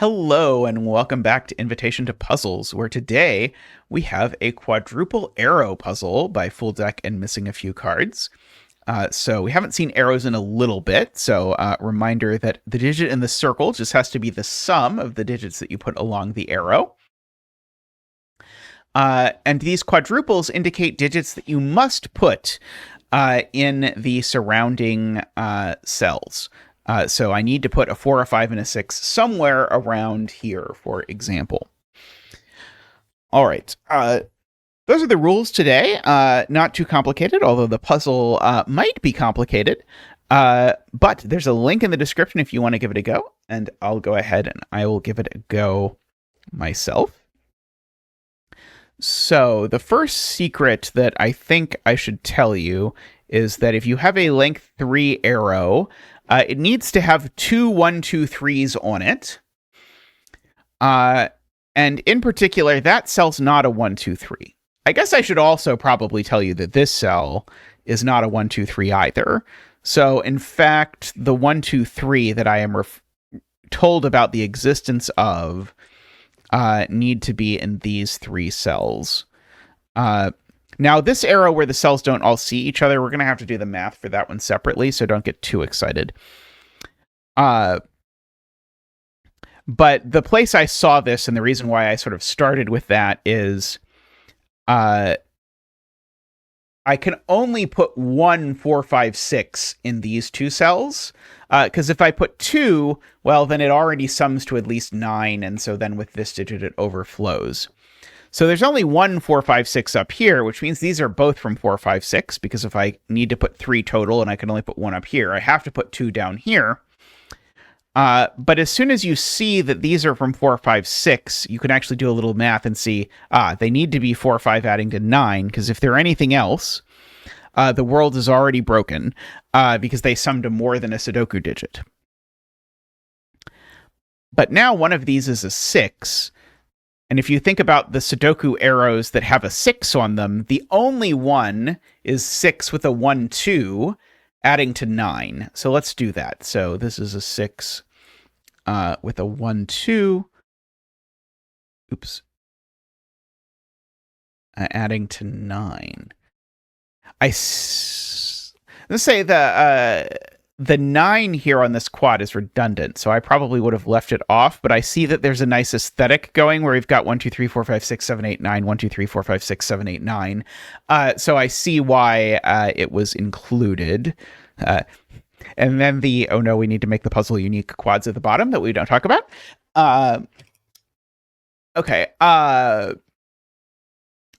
Hello, and welcome back to Invitation to Puzzles, where today we have a quadruple arrow puzzle by FullDeck and missing a few cards. So we haven't seen arrows in a little bit, so reminder that the digit in the circle just has to be the sum of the digits that you put along the arrow. And these quadruples indicate digits that you must put in the surrounding cells. So I need to put a 4, a 5, and a 6 somewhere around here, for example. All right. Those are the rules today. Not too complicated, although the puzzle might be complicated. But there's a link in the description if you want to give it a go. And I'll go ahead and I will give it a go myself. So the first secret that I think I should tell you is that if you have a length 3 arrow, it needs to have 2 1, 2, 3s on it. And in particular, that cell's not a 1, 2, 3. I guess I should also probably tell you that this cell is not a 1, 2, 3 either. So in fact, the 1, 2, 3 that I am told about the existence of need to be in these 3 cells. Now, this arrow where the cells don't all see each other, we're going to have to do the math for that one separately, so don't get too excited. But the place I saw this, and the reason why I sort of started with that is I can only put 1, 4, 5, 6 in these 2 cells, because if I put 2, well, then it already sums to at least 9, and so then with this digit it overflows. So there's only 1, 4, 5, 6 up here, which means these are both from 4, 5, 6, because if I need to put 3 total and I can only put 1 up here, I have to put 2 down here. But as soon as you see that these are from 4, 5, 6, you can actually do a little math and see, they need to be 4, 5 adding to 9, because if they're anything else, the world is already broken, because they sum to more than a Sudoku digit. But now one of these is a 6, and if you think about the Sudoku arrows that have a 6 on them, the only one is 6 with a 1, 2, adding to 9. So let's do that. So this is a 6 with a 1, 2. Oops. Adding to 9. Let's say the 9 here on this quad is redundant, so I probably would have left it off, but I see that there's a nice aesthetic going where we've got 1, 2, 3, 4, 5, 6, 7, 8, 9, 1, 2, 3, 4, 5, 6, 7, 8, 9. So I see why it was included. And then oh no, we need to make the puzzle unique quads at the bottom that we don't talk about. Okay.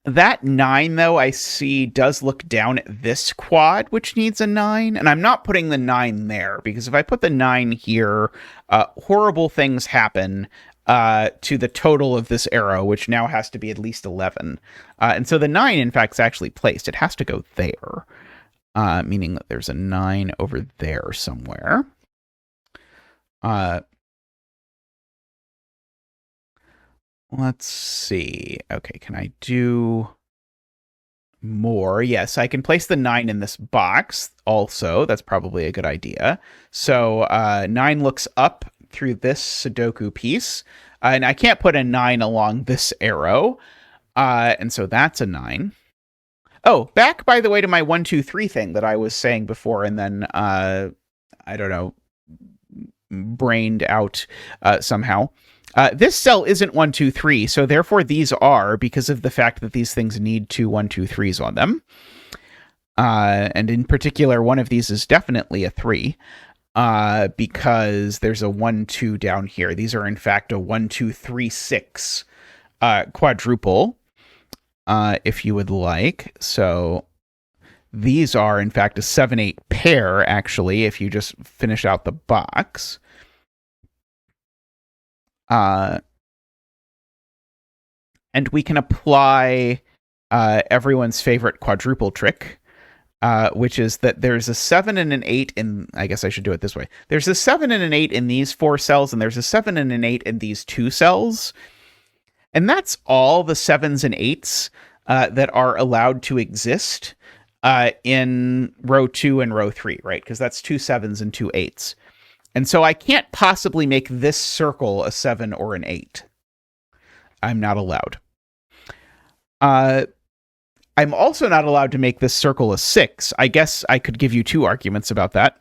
That 9, though, I see does look down at this quad, which needs a 9. And I'm not putting the 9 there, because if I put the 9 here, horrible things happen to the total of this arrow, which now has to be at least 11. And so the 9, in fact, is actually placed. It has to go there, meaning that there's a 9 over there somewhere. Let's see. Okay, can I do more? Yes, I can place the 9 in this box also. That's probably a good idea. So 9 looks up through this Sudoku piece. And I can't put a 9 along this arrow. And so that's a 9. Oh, back, by the way, to my 1, 2, 3 thing that I was saying before, and then, I don't know, brained out somehow. This cell isn't 1, 2, 3, so therefore these are, because of the fact that these things need 2, 1, 2, 3s on them. And in particular, one of these is definitely a 3, because there's a 1, 2 down here. These are, in fact, a 1, 2, 3, 6 quadruple, if you would like. So these are, in fact, a 7, 8 pair, actually, if you just finish out the box. And we can apply everyone's favorite quadruple trick, which is that there's a 7 and an 8 in, I guess I should do it this way. There's a 7 and an 8 in these 4 cells, and there's a 7 and an 8 in these 2 cells. And that's all the 7s and 8s that are allowed to exist in row 2 and row 3, right? Because that's 2 7s and 2 8s. And so I can't possibly make this circle a 7 or an 8. I'm not allowed. I'm also not allowed to make this circle a 6. I guess I could give you two arguments about that.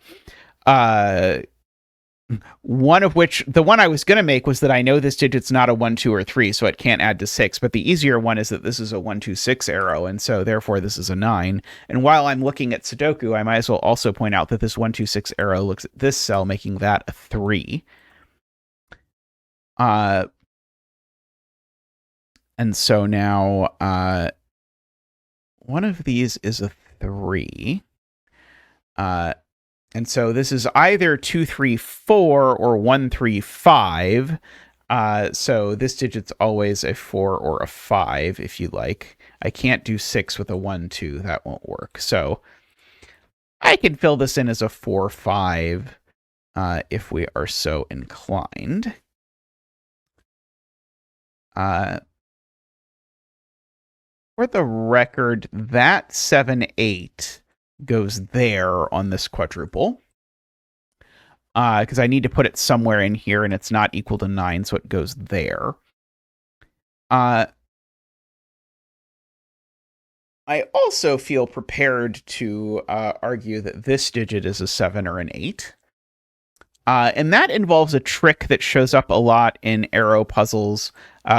One of which, the one I was going to make was that I know this digit's not a 1, 2, or 3, so it can't add to 6. But the easier one is that this is a 1, 2, 6 arrow, and so therefore this is a 9. And while I'm looking at Sudoku, I might as well also point out that this 1, 2, 6 arrow looks at this cell, making that a 3. And so now one of these is a 3. And so this is either 2, 3, 4 or 1, 3, 5. So this digit's always a 4 or a 5, if you like. I can't do 6 with a 1, 2. That won't work. So I can fill this in as a 4, 5 if we are so inclined. For the record, that 7, 8 goes there on this quadruple. Because I need to put it somewhere in here, and it's not equal to 9, so it goes there. I also feel prepared to argue that this digit is a 7 or an 8. And that involves a trick that shows up a lot in arrow puzzles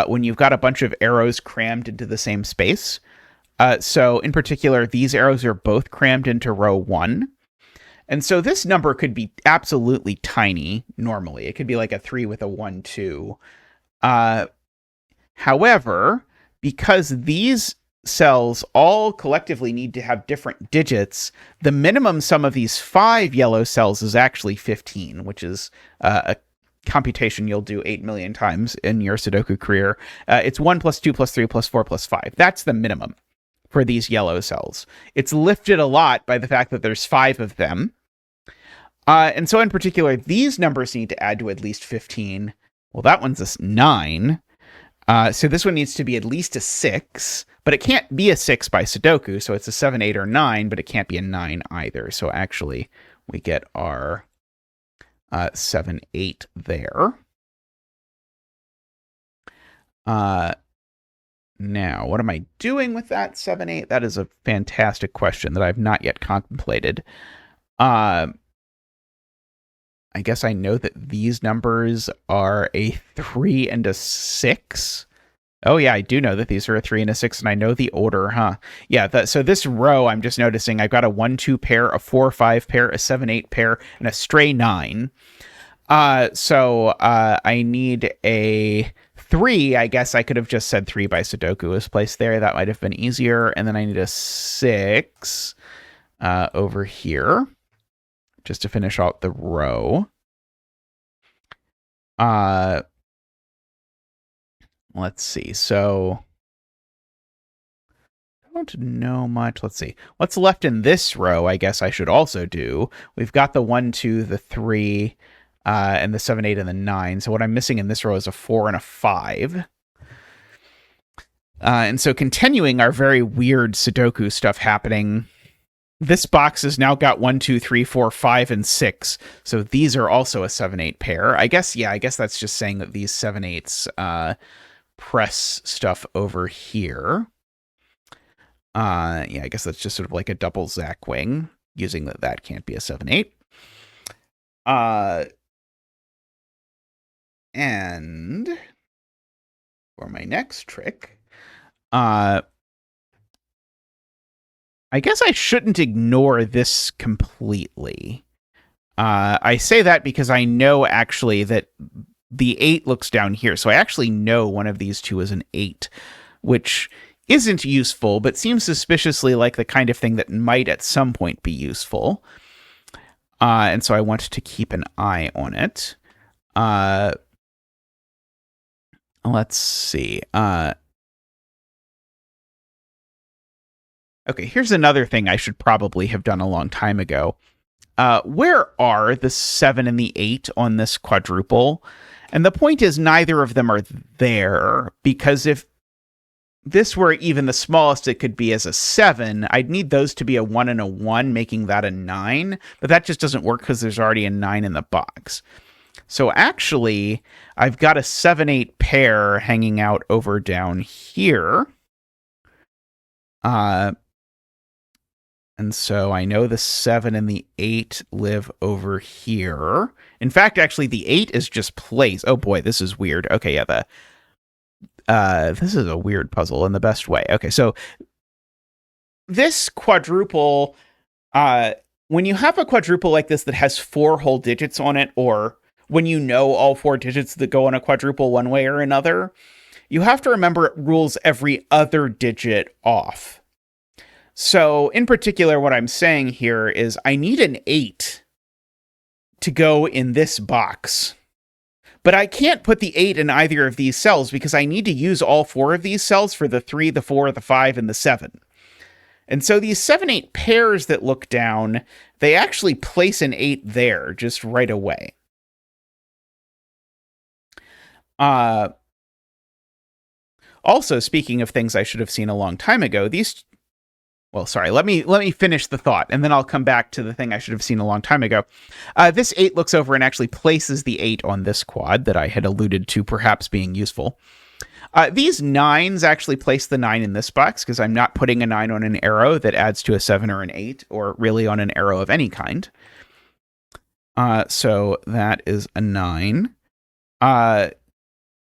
when you've got a bunch of arrows crammed into the same space. So in particular, these arrows are both crammed into row 1. And so this number could be absolutely tiny normally. It could be like a 3 with a 1, 2. However, because these cells all collectively need to have different digits, the minimum sum of these 5 yellow cells is actually 15, which is a computation you'll do 8 million times in your Sudoku career. It's 1 plus 2 plus 3 plus 4 plus 5. That's the minimum for these yellow cells. It's lifted a lot by the fact that there's 5 of them. And so in particular, these numbers need to add to at least 15. Well, that one's a 9. So this one needs to be at least a 6, but it can't be a 6 by Sudoku, so it's a 7, 8, or 9, but it can't be a 9 either. So actually, we get our 7, 8 there. Now, what am I doing with that 7, 8? That is a fantastic question that I've not yet contemplated. I guess I know that these numbers are a 3 and a 6. Oh, yeah, I do know that these are a 3 and a 6, and I know the order, huh? Yeah, so this row, I'm just noticing I've got a 1, 2 pair, a 4, 5 pair, a 7, 8 pair, and a stray 9. So I need a 3. I guess I could have just said 3 by Sudoku was placed there. That might have been easier. And then I need a 6 over here just to finish out the row. Let's see. So I don't know much. Let's see. What's left in this row, I guess I should also do. We've got the 1, 2, the 3, and the 7, 8, and the 9. So what I'm missing in this row is a 4 and a 5. And so continuing our very weird Sudoku stuff happening, this box has now got 1, 2, 3, 4, 5, and 6. So these are also a 7, 8 pair. I guess that's just saying that these 7, 8s press stuff over here. I guess that's just sort of like a double Zack wing, using that can't be a 7, 8. And for my next trick, I guess I shouldn't ignore this completely. I say that because I know actually that the 8 looks down here. So I actually know one of these two is an 8, which isn't useful, but seems suspiciously like the kind of thing that might at some point be useful. And so I want to keep an eye on it. Let's see. Okay, here's another thing I should probably have done a long time ago. Where are the 7 and the 8 on this quadruple? And the point is neither of them are there, because if this were even the smallest it could be as a 7, I'd need those to be a 1 and a 1, making that a 9. But that just doesn't work because there's already a 9 in the box. So actually, I've got a 7-8 pair hanging out over down here. And so I know the 7 and the 8 live over here. In fact, actually, the 8 is just placed. Oh boy, this is weird. Okay, yeah, this is a weird puzzle in the best way. Okay, so this quadruple, when you have a quadruple like this that has 4 whole digits on it, or when you know all 4 digits that go on a quadruple one way or another, you have to remember it rules every other digit off. So in particular, what I'm saying here is I need an 8 to go in this box. But I can't put the 8 in either of these cells because I need to use all 4 of these cells for the 3, the 4, the 5, and the 7. And so these 7-8 pairs that look down, they actually place an 8 there just right away. Also, speaking of things I should have seen a long time ago, let me finish the thought, and then I'll come back to the thing I should have seen a long time ago. This 8 looks over and actually places the 8 on this quad that I had alluded to perhaps being useful. These 9s actually place the 9 in this box because I'm not putting a 9 on an arrow that adds to a 7 or an 8, or really on an arrow of any kind. So that is a 9.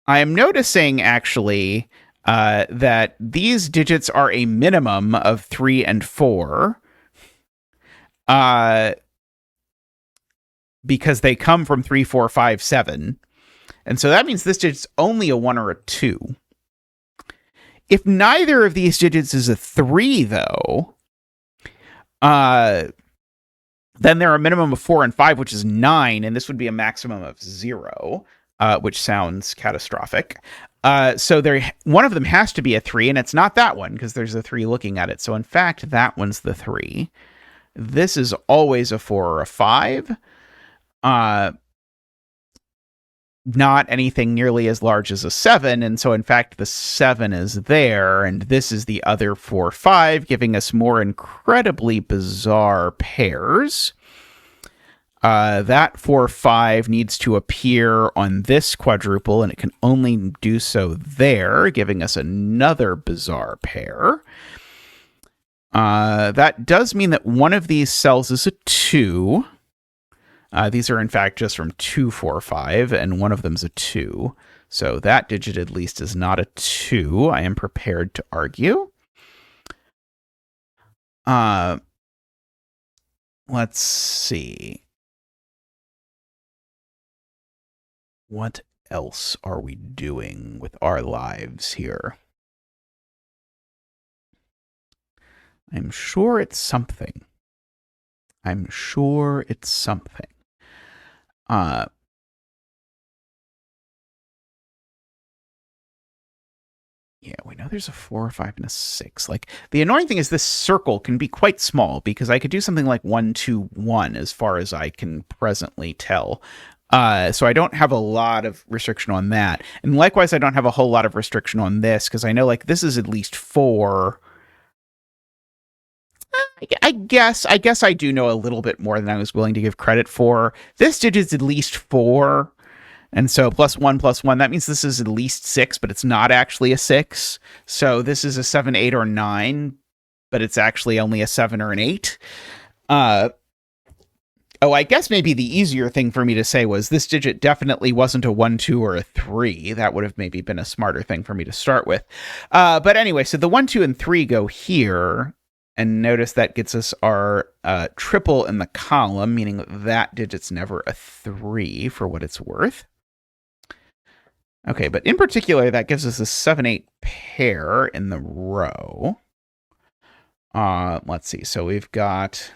I am noticing, actually, that these digits are a minimum of 3 and 4. Because they come from 3, 4, 5, 7. And so that means this digit's only a 1 or a 2. If neither of these digits is a 3, though, then they're a minimum of 4 and 5, which is 9, and this would be a maximum of 0. Which sounds catastrophic. So one of them has to be a 3, and it's not that one, because there's a 3 looking at it. So in fact, that one's the 3. This is always a 4 or a 5. Not anything nearly as large as a 7, and so in fact, the 7 is there, and this is the other 4, 5, giving us more incredibly bizarre pairs. That 4, 5 needs to appear on this quadruple, and it can only do so there, giving us another bizarre pair. That does mean that one of these cells is a 2. These are, in fact, just from 2, 4, 5, and one of them's a 2. So that digit, at least, is not a 2. I am prepared to argue. Let's see. What else are we doing with our lives here? I'm sure it's something. Yeah, we know there's a 4, 5, and a 6. Like, the annoying thing is this circle can be quite small because I could do something like 1, 2, 1 as far as I can presently tell. So I don't have a lot of restriction on that. And likewise, I don't have a whole lot of restriction on this because I know, like, this is at least 4. I guess I do know a little bit more than I was willing to give credit for. This digit's at least 4. And so +1 +1, that means this is at least 6, but it's not actually a 6. So this is a 7, 8, or 9, but it's actually only a 7 or an 8. I guess maybe the easier thing for me to say was this digit definitely wasn't a 1, 2, or a 3. That would have maybe been a smarter thing for me to start with. But anyway, so the 1, 2, and 3 go here. And notice that gets us our triple in the column, meaning that digit's never a 3 for what it's worth. Okay, but in particular, that gives us a 7, 8 pair in the row. Let's see. So we've got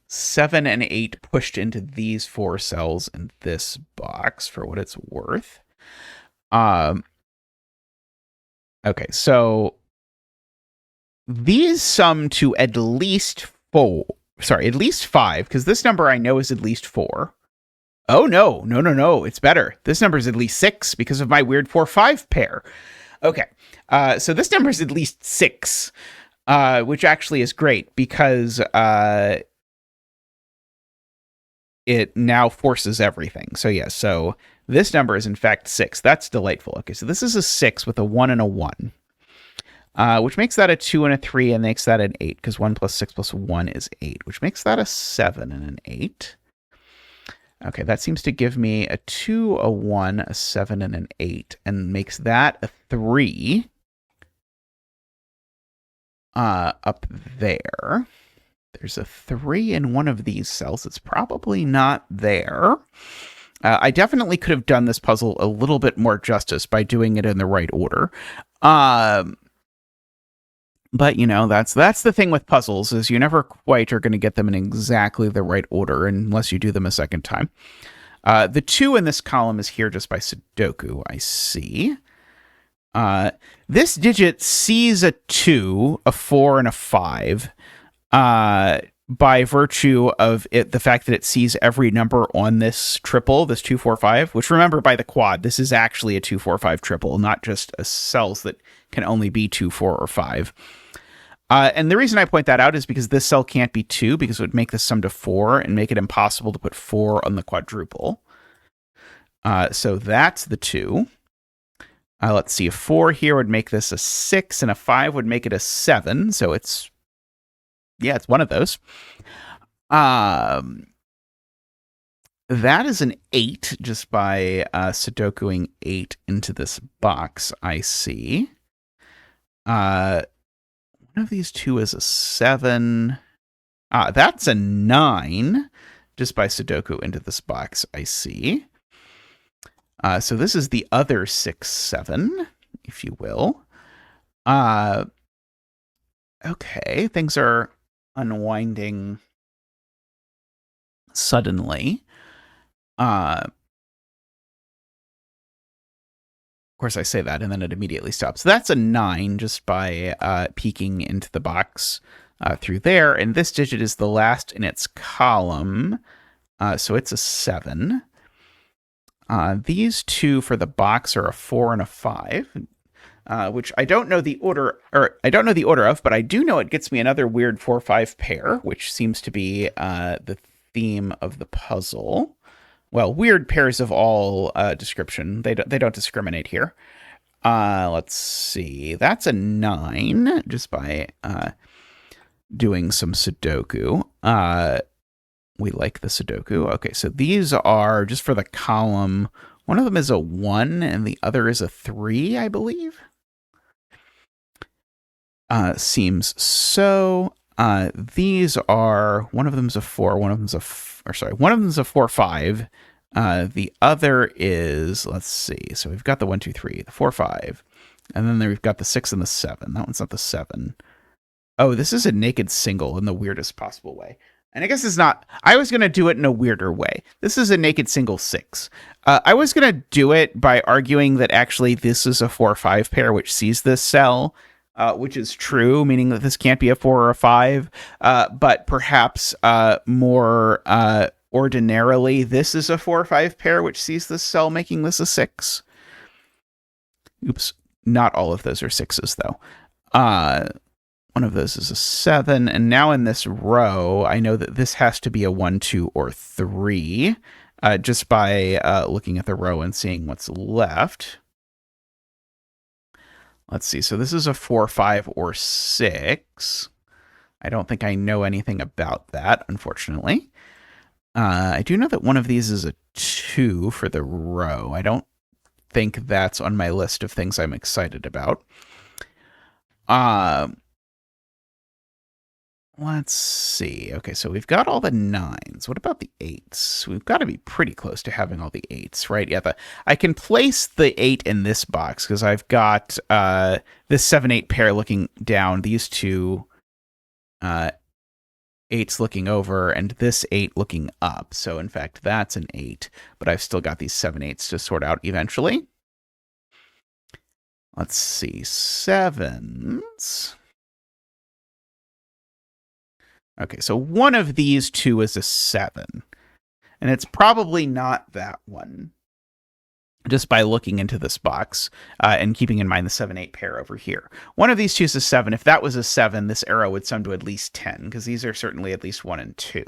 7 and 8 pushed into these 4 cells in this box for what it's worth. Okay, so these sum to at least 5, because this number I know is at least 4. Oh, no, it's better. This number is at least 6 because of my weird 4, 5 pair. Okay. So this number is at least 6, which actually is great because it now forces everything. So yeah, so this number is in fact 6. That's delightful. Okay, so this is a 6 with a 1 and a 1. Which makes that a 2 and a 3 and makes that an 8, because 1 plus 6 plus 1 is 8, which makes that a 7 and an 8. Okay, that seems to give me a 2, a 1, a 7, and an 8, and makes that a 3 up there. There's a 3 in one of these cells. It's probably not there. I definitely could have done this puzzle a little bit more justice by doing it in the right order. But, you know, that's the thing with puzzles, is you never quite are going to get them in exactly the right order unless you do them a second time. The 2 in this column is here just by Sudoku, I see. This digit sees a 2, a 4, and a 5 by virtue of the fact that it sees every number on this triple, this 2, 4, 5, which, remember, by the quad, this is actually a 2, 4, 5 triple, not just cells that can only be 2, 4, or 5. And the reason I point that out is because this cell can't be 2, because it would make this sum to 4 and make it impossible to put 4 on the quadruple. So that's the 2. Let's see, a 4 here would make this a 6, and a 5 would make it a 7. So it's one of those. That is an 8, just by Sudokuing 8 into this box, I see. One of these 2 is a 7. That's a 9, just by Sudoku into this box, I see. So this is the other 6, 7, if you will. Okay, things are unwinding suddenly. Of course, I say that, and then it immediately stops. So that's a 9, just by peeking into the box through there. And this digit is the last in its column, so it's a 7. These 2 for the box are a 4 and a 5, which I don't know the order, of, but I do know it gets me another weird 4-5 pair, which seems to be the theme of the puzzle. Well, weird pairs of all description. They don't discriminate here. Let's see. That's a 9, just by doing some Sudoku. We like the Sudoku. Okay, so these are just for the column. One of them is a 1, and the other is a 3, I believe. Seems so. These are, one of them's a 4, one of them's a 4, 5. The other is, let's see. So we've got the 1, 2, 3, the 4, 5, and then we've got the 6 and the 7. That one's not the 7. Oh, this is a naked single in the weirdest possible way. And I guess it's not. I was going to do it in a weirder way. This is a naked single 6. I was going to do it by arguing that actually this is a 4-5 pair which sees this cell, which is true, meaning that this can't be a 4 or a 5. But perhaps more ordinarily, this is a 4-5 pair which sees this cell, making this a 6. Oops. Not all of those are 6s, though. One of those is a 7, and now in this row, I know that this has to be a 1, 2, or 3, just by looking at the row and seeing what's left. Let's see, so this is a 4, 5, or 6. I don't think I know anything about that, unfortunately. I do know that one of these is a 2 for the row. I don't think that's on my list of things I'm excited about. Let's see. Okay, so we've got all the 9s. What about the 8s? We've got to be pretty close to having all the 8s, right? Yeah, I can place the 8 in this box because I've got this 7-8 pair looking down, these two 8s looking over, and this 8 looking up. So, in fact, that's an 8, but I've still got these 7-8s to sort out eventually. Let's see. 7s. Okay, so one of these 2 is a 7. And it's probably not that one. just by looking into this box and keeping in mind the 7-8 pair over here. One of these two is a 7. If that was a 7, this arrow would sum to at least 10, because these are certainly at least 1 and 2.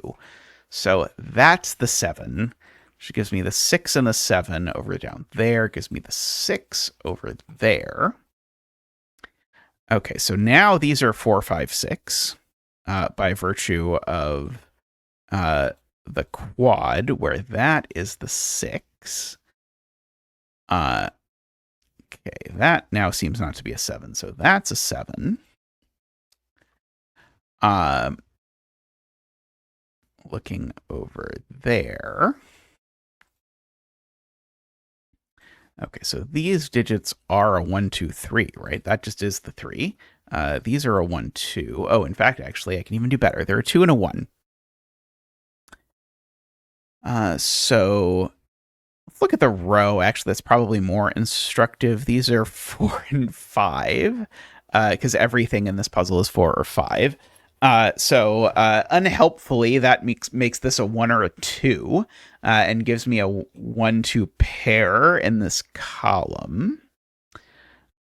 So that's the 7, which gives me the 6 and the 7 over down there, gives me the 6 over there. Okay, so now these are 4, 5, 6 by virtue of the quad, where that is the 6. Okay, that now seems not to be a 7, so that's a 7. Looking over there. Okay, so these digits are a 1, 2, 3, right? That just is the 3. These are a 1, 2. Oh, in fact, actually, I can even do better. They're a 2 and a 1. So let's look at the row. Actually, that's probably more instructive. These are 4 and 5, because everything in this puzzle is 4 or 5. So unhelpfully, that makes this a 1 or a 2, and gives me a 1, 2 pair in this column.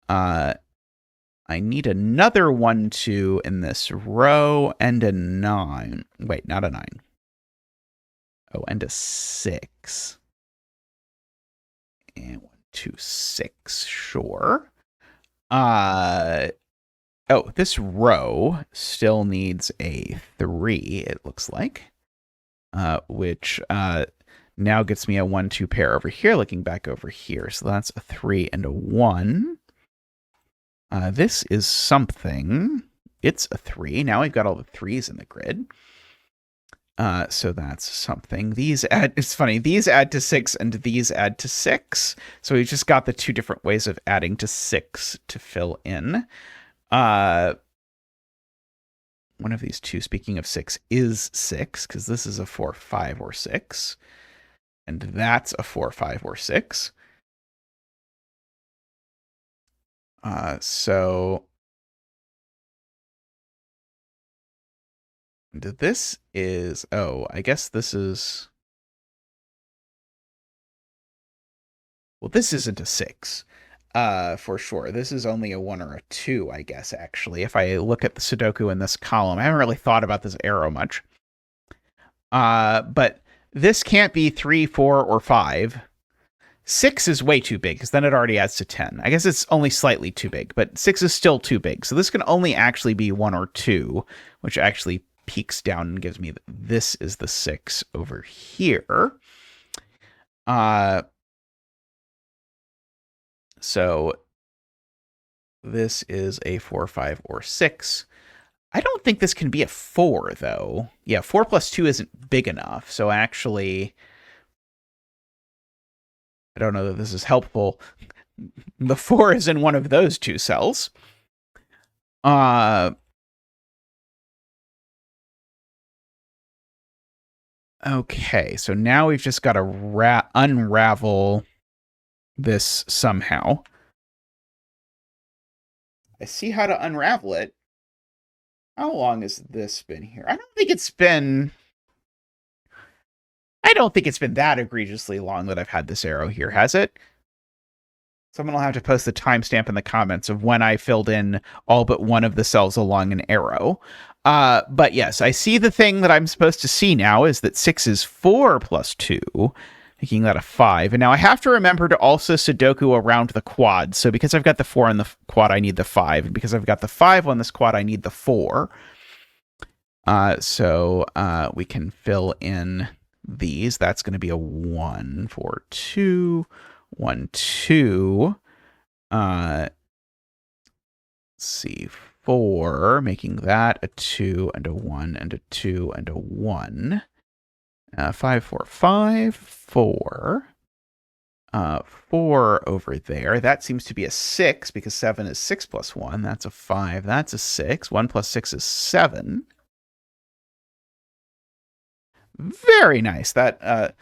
I need another 1, 2 in this row, and a 9. Wait, not a 9. Oh, and a 6. And 1, 2, 6, sure. Oh, this row still needs a 3, it looks like. Which now gets me a 1, 2 pair over here, looking back over here. So that's a 3 and a 1. This is something. It's a 3. Now I've got all the 3s in the grid. So that's something. It's funny, these add to 6 and these add to 6. So we've just got the two different ways of adding to 6 to fill in. One of these two, speaking of 6, is 6, because this is a 4, 5, or 6. And that's a 4, 5, or 6. So this is, I guess this is, well, this isn't a 6. For sure. This is only a 1 or a 2, I guess, actually. If I look at the Sudoku in this column, I haven't really thought about this arrow much. But this can't be 3, 4, or 5. 6 is way too big, because then it already adds to 10. I guess it's only slightly too big, but 6 is still too big. So this can only actually be 1 or 2, which actually peaks down and gives me this is the 6 over here. So this is a 4, 5, or 6. I don't think this can be a 4, though. Yeah, 4 plus 2 isn't big enough. So actually, I don't know that this is helpful. The 4 is in one of those two cells. Okay, so now we've just got to unravel this somehow. I see how to unravel it. How long has this been here? I don't think it's been that egregiously long that I've had this arrow here, has it? Someone will have to post the timestamp in the comments of when I filled in all but one of the cells along an arrow. But yes, I see the thing that I'm supposed to see now is that 6 is 4 plus 2, making that a 5. And now I have to remember to also Sudoku around the quad. So because I've got the 4 on the quad, I need the 5. And because I've got the 5 on this quad, I need the 4. So we can fill in these. That's going to be a 1, 4, 2, 1, 2. Let's see, 4, making that a 2 and a 1 and a 2 and a 1. 5, 4, 5, 4. 4 over there. That seems to be a 6 because 7 is 6 plus 1. That's a 5. That's a 6. 1 plus 6 is 7. Very nice. That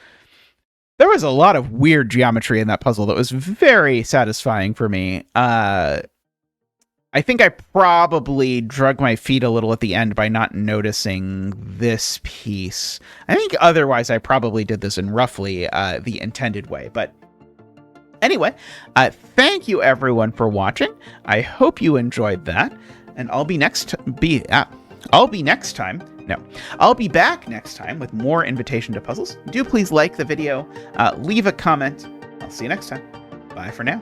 there was a lot of weird geometry in that puzzle that was very satisfying for me. I think I probably drug my feet a little at the end by not noticing this piece. I think otherwise I probably did this in roughly the intended way, but Anyway, thank you everyone for watching. I hope you enjoyed that, and I'll be back next time with more invitation to puzzles. Do please like the video, leave a comment. I'll see you next time. Bye for now.